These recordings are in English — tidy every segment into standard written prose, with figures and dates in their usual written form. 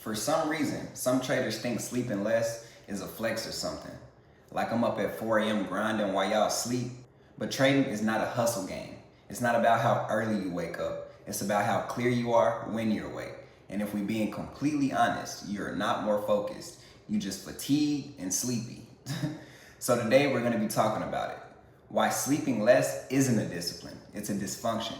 For some reason, some traders think sleeping less is a flex or something. Like I'm up at 4 a.m. grinding while y'all sleep. But trading is not a hustle game. It's not about how early you wake up. It's about how clear you are when you're awake. And if we're being completely honest, you're not more focused. You just fatigued and sleepy. So today we're gonna be talking about it. Why sleeping less isn't a discipline, it's a dysfunction.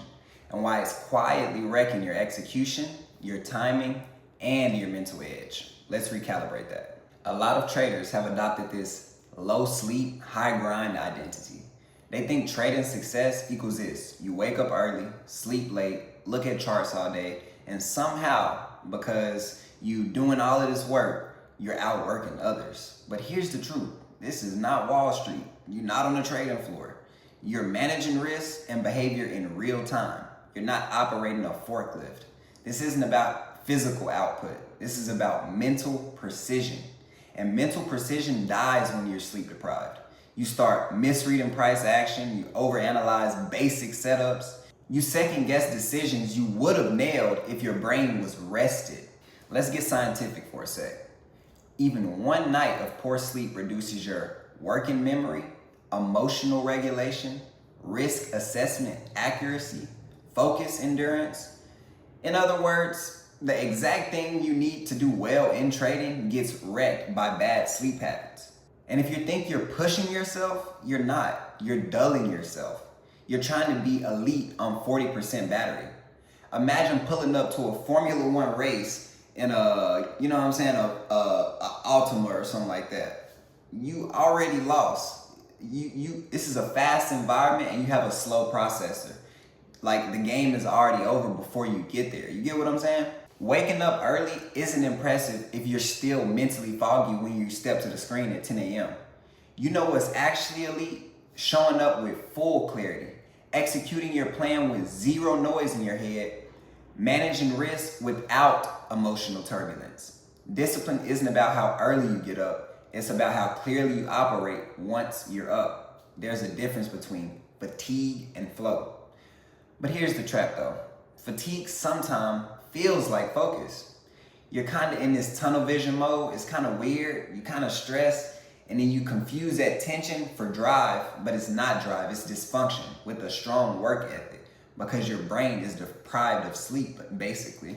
And why it's quietly wrecking your execution, your timing, and your mental edge. Let's recalibrate that. A lot of traders have adopted this low sleep, high grind identity. They think trading success equals this. You wake up early, sleep late, look at charts all day, and somehow, because you doing all of this work, you're outworking others. But here's the truth. This is not Wall Street. You're not on the trading floor. You're managing risk and behavior in real time. You're not operating a forklift. This isn't about physical output. This is about mental precision. And mental precision dies when you're sleep deprived. You start misreading price action, you overanalyze basic setups, you second guess decisions you would have nailed if your brain was rested. Let's get scientific for a sec. Even one night of poor sleep reduces your working memory, emotional regulation, risk assessment accuracy, focus endurance. In other words, the exact thing you need to do well in trading gets wrecked by bad sleep habits. And if you think you're pushing yourself, you're not. You're dulling yourself. You're trying to be elite on 40% battery. Imagine pulling up to a Formula One race in a Altima or something like that. You already lost. This is a fast environment and you have a slow processor. Like the game is already over before you get there. You get what I'm saying? Waking up early isn't impressive if you're still mentally foggy when you step to the screen at 10 a.m. You know what's actually elite? Showing up with full clarity, executing your plan with zero noise in your head, managing risk without emotional turbulence. Discipline isn't about how early you get up, it's about how clearly you operate once you're up. There's a difference between fatigue and flow. But here's the trap though. Fatigue sometimes feels like focus. You're kind of in this tunnel vision mode. It's kind of weird. You kind of stressed and then you confuse that tension for drive, but it's not drive, it's dysfunction with a strong work ethic because your brain is deprived of sleep, basically.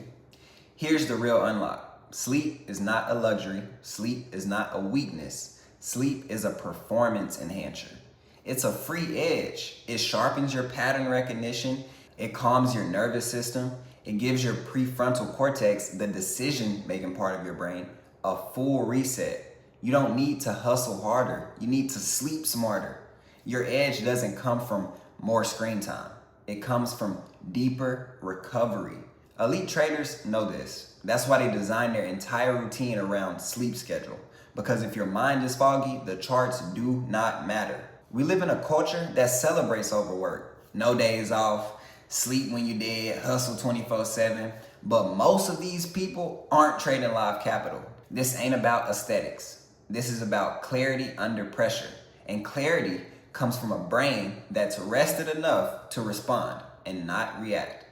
Here's the real unlock. Sleep is not a luxury. Sleep is not a weakness. Sleep is a performance enhancer. It's a free edge. It sharpens your pattern recognition. It calms your nervous system. It gives your prefrontal cortex, the decision-making part of your brain, a full reset. You don't need to hustle harder. You need to sleep smarter. Your edge doesn't come from more screen time. It comes from deeper recovery. Elite traders know this. That's why they design their entire routine around sleep schedule. Because if your mind is foggy, the charts do not matter. We live in a culture that celebrates overwork. No days off. Sleep when you dead, hustle 24/7. But most of these people aren't trading live capital. This ain't about aesthetics. This is about clarity under pressure. And clarity comes from a brain that's rested enough to respond and not react.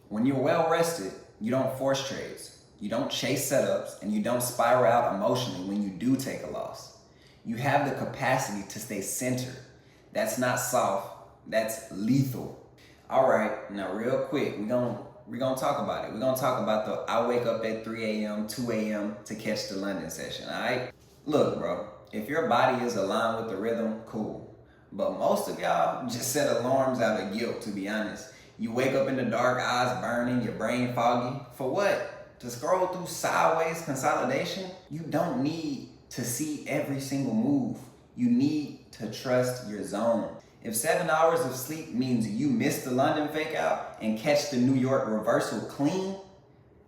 When you're well rested, you don't force trades. You don't chase setups and you don't spiral out emotionally when you do take a loss. You have the capacity to stay centered. That's not soft, that's lethal. All right, now real quick, we're gonna talk about it. We're gonna talk about the I wake up at 3 a.m., 2 a.m. to catch the London session, all right? Look, bro, if your body is aligned with the rhythm, cool. But most of y'all just set alarms out of guilt, to be honest. You wake up in the dark, eyes burning, your brain foggy. For what? To scroll through sideways consolidation? You don't need to see every single move. You need to trust your zone. If 7 hours of sleep means you miss the London fake out and catch the New York reversal clean,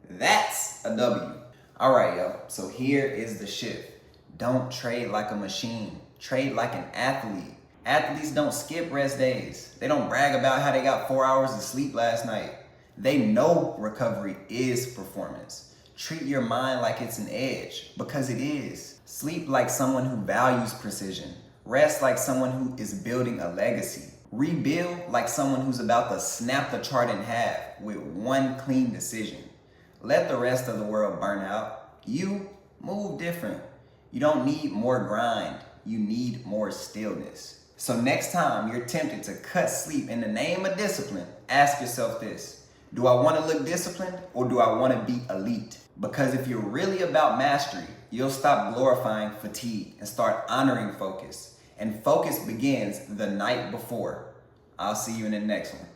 that's a W. All right, yo, so here is the shift. Don't trade like a machine. Trade like an athlete. Athletes don't skip rest days. They don't brag about how they got 4 hours of sleep last night. They know recovery is performance. Treat your mind like it's an edge, because it is. Sleep like someone who values precision. Rest like someone who is building a legacy. Rebuild like someone who's about to snap the chart in half with one clean decision. Let the rest of the world burn out. You move different. You don't need more grind. You need more stillness. So next time you're tempted to cut sleep in the name of discipline, ask yourself this: do I want to look disciplined or do I want to be elite? Because if you're really about mastery, you'll stop glorifying fatigue and start honoring focus. And focus begins the night before. I'll see you in the next one.